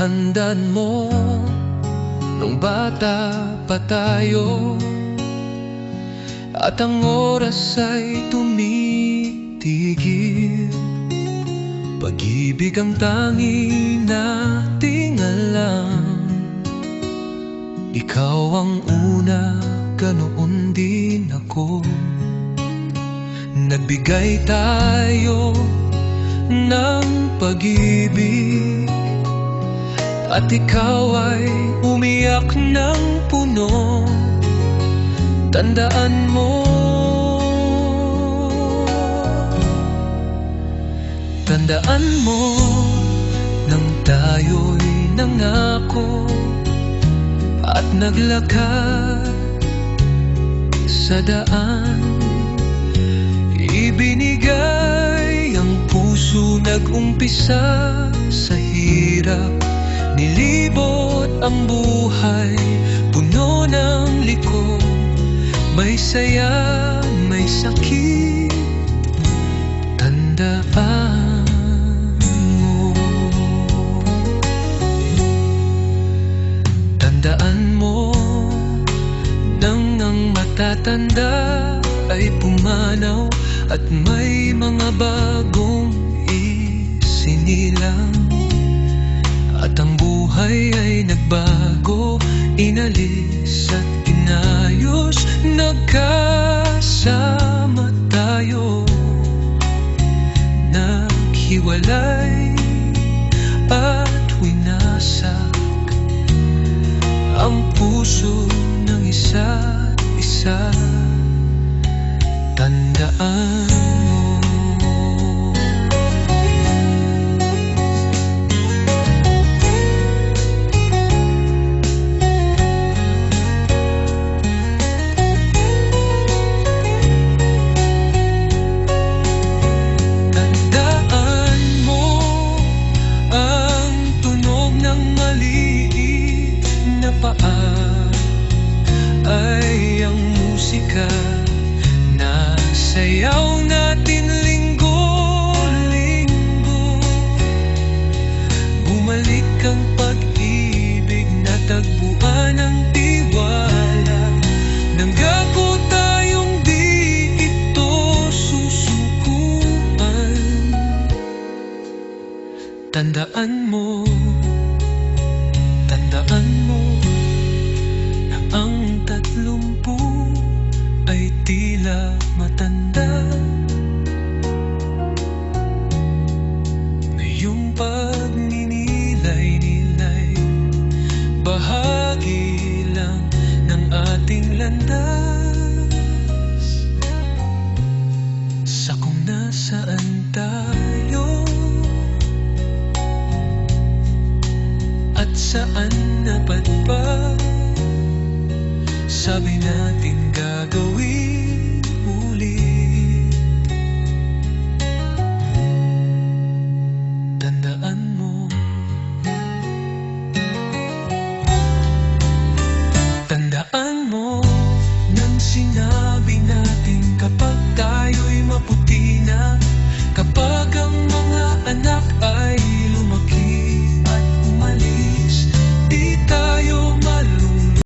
Tandaan mo, nung bata pa tayo, at ang oras ay tumitigil. Pag-ibig ang tanging nating alam. Ikaw ang una, ganoon din ako. Nagbigay tayo ng pag-ibig, at ikaw ay umiyak ng puno. Tandaan mo, tandaan mo, nang tayo'y nangako at naglakad sa daan. Ibinigay ang puso, nag-umpisa sa hirap. Nilibot ang buhay, puno ng liko. May saya, may sakit, tandaan mo. Tandaan mo, nang ang matatanda ay pumanaw at may mga bagong isinilang. At ang buhay ay nagbago, inalis at inayos. Nagkasama tayo, naghiwalay at winasak ang puso ng isa't isa. Tandaan ay ang musika na sayaw natin linggo-linggo. Bumalik ang pag-ibig, natagpuan ang tiwala. Nangako tayong di ito susukuan. Tandaan mo, tandaan mo, ang 30 ay tila matanda. Ngayong pagninilay-nilay, bahagi lang ng ating landas. Sa kung nasaan tayo at saan napadpad, sabi natin gagawin.